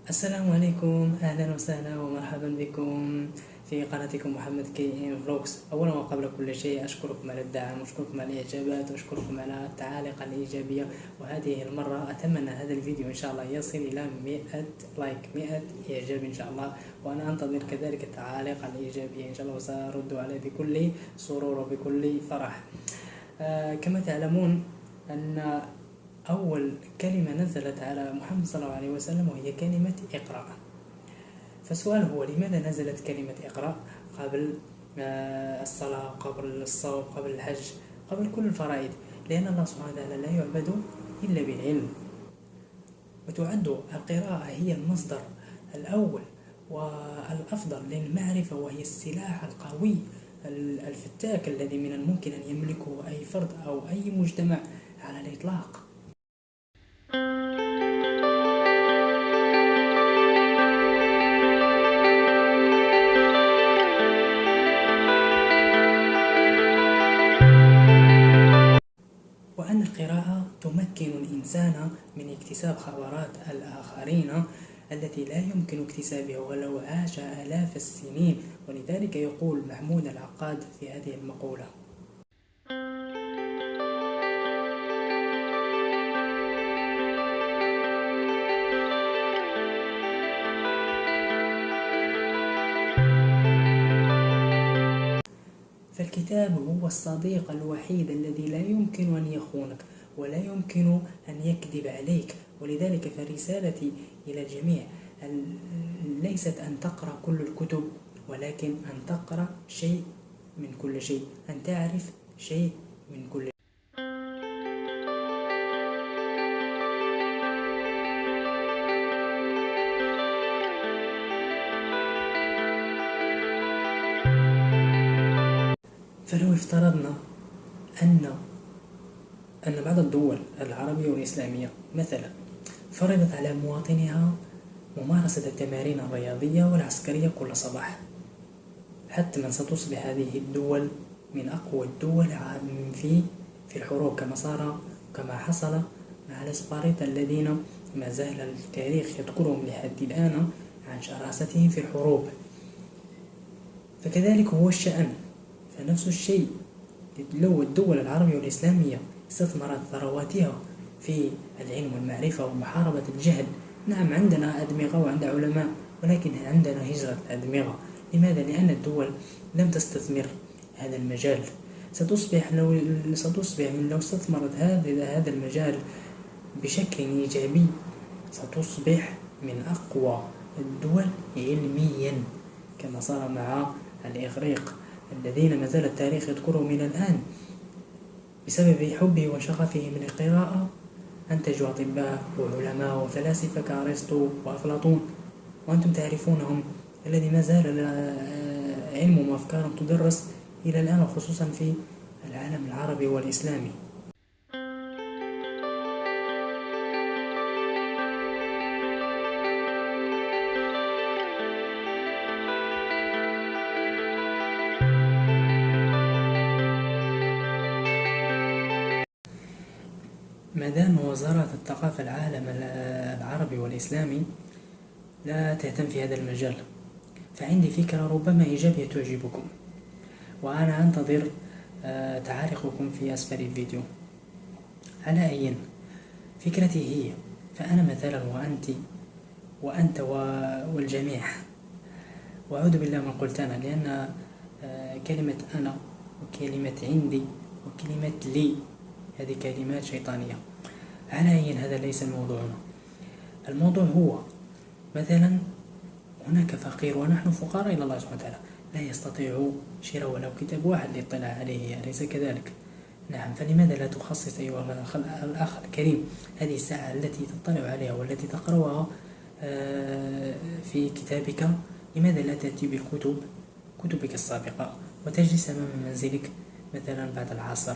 السلام عليكم، أهلا وسهلا ومرحبا بكم في قناتكم محمد كي فلوكس. أولا وقبل كل شيء أشكركم على الدعم وأشكركم على الإعجابات وأشكركم على التعاليق الإيجابية. وهذه المرة أتمنى هذا الفيديو إن شاء الله يصل إلى 100 لايك، 100 إعجاب إن شاء الله، وأنا أنتظر كذلك التعاليق الإيجابية إن شاء الله، وسأرد عليه بكل سرور وبكل فرح. كما تعلمون أن أول كلمة نزلت على محمد صلى الله عليه وسلم وهي كلمة اقرأ. فالسؤال هو: لماذا نزلت كلمة اقرأ قبل الصلاة، قبل الصوم، قبل الحج، قبل كل الفرائض؟ لأن الله سبحانه وتعالى لا يعبد إلا بالعلم، وتعد القراءة هي المصدر الأول والأفضل للمعرفة، وهي السلاح القوي الفتاك الذي من الممكن أن يملكه أي فرد أو أي مجتمع على الإطلاق. وأن القراءة تمكن الإنسان من اكتساب خبرات الآخرين التي لا يمكن اكتسابها ولو عاش آلاف السنين. ولذلك يقول محمود العقاد في هذه المقولة: فالكتاب هو الصديق الوحيد الذي لا يمكن أن يخونك ولا يمكن أن يكذب عليك. ولذلك فرسالتي إلى الجميع ليست أن تقرأ كل الكتب، ولكن أن تقرأ شيء من كل شيء، أن تعرف شيء من كل شيء. فلو افترضنا أن بعض الدول العربية والإسلامية مثلا فرضت على مواطنيها ممارسة التمارين الرياضية والعسكرية كل صباح، حتما ستصبح هذه الدول من أقوى الدول في الحروب، كما حصل مع الإسباريطة الذين ما زال التاريخ يذكرهم لحد الآن عن شراستهم في الحروب. فكذلك هو الشأن، فنفس الشيء لو الدول العربية والإسلامية استثمرت ثرواتها في العلم والمعرفة ومحاربة الجهل. نعم، عندنا أدمغة وعندنا علماء، ولكن عندنا هجرة الأدمغة. لماذا؟ لأن الدول لم تستثمر هذا المجال. ستصبح لو استثمرت هذا المجال بشكل إيجابي، ستصبح من أقوى الدول علميا، كما صار مع الإغريق الذين ما زال التاريخ يذكرهم من الآن بسبب حبه وشغفه من القراءة. أنتجوا أطباء وعلماء وفلاسفة كأرسطو وأفلاطون، وأنتم تعرفونهم، الذي ما زال علمهم وأفكارهم تدرس إلى الآن، وخصوصا في العالم العربي والإسلامي. ما دام وزارة الثقافة العالم العربي والإسلامي لا تهتم في هذا المجال، فعندي فكرة ربما إيجابية تعجبكم، وأنا أنتظر تعاليقكم في أسفل الفيديو. على أي فكرتي هي، فأنا مثلا وأنت والجميع، وأعوذ بالله من قلت أنا، لأن كلمة أنا وكلمة عندي وكلمة لي هذه كلمات شيطانية. على أي هذا ليس موضوعنا. الموضوع هو مثلا هناك فقير ونحن فقراء إلى الله سبحانه وتعالى، لا يستطيع شراء ولو كتاب واحد للاطلاع عليه، أليس كذلك؟ نعم، فلماذا لا تخصص أيها الأخ الكريم هذه الساعة التي تطلع عليها والتي تقرأها في كتابك؟ لماذا لا تأتي كتبك السابقة وتجلس أمام منزلك مثلا بعد العصر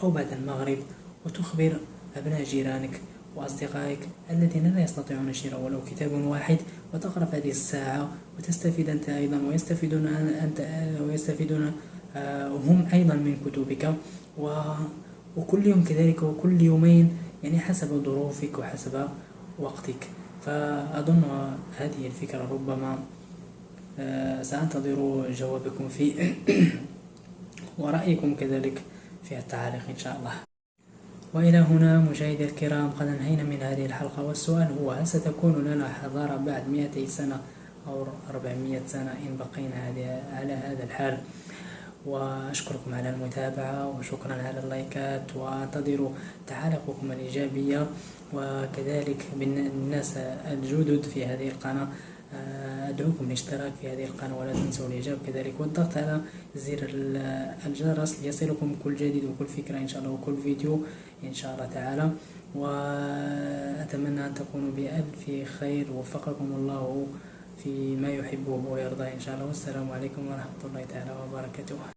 أو بعد المغرب، وتخبر أبناء جيرانك وأصدقائك الذين لا يستطيعون شراء ولو كتاب واحد، وتقرأ في هذه الساعة وتستفيد أنت أيضا، ويستفيدون هم أيضا من كتبك، وكل يوم كذلك، وكل يومين، يعني حسب ظروفك وحسب وقتك. فأظن هذه الفكرة ربما سأنتظر جوابكم فيه ورأيكم كذلك في التعاليق إن شاء الله. وإلى هنا مشاهدي الكرام قد انهينا من هذه الحلقة، والسؤال هو: هل ستكون لنا حضارة بعد 200 سنة أو 400 سنة إن بقينا على هذا الحال؟ وأشكركم على المتابعة وشكرا على اللايكات، وأنتظر تعاليقكم الإيجابية. وكذلك بالناس الجدد في هذه القناة أدعوكم للاشتراك في هذه القناة ولا تنسوا الإعجاب كذلك والضغط على زر الجرس ليصلكم كل جديد وكل فكرة إن شاء الله وكل فيديو إن شاء الله تعالى. وأتمنى أن تكونوا بألف خير ووفقكم الله فيما يحبه ويرضى إن شاء الله. والسلام عليكم ورحمة الله تعالى وبركاته.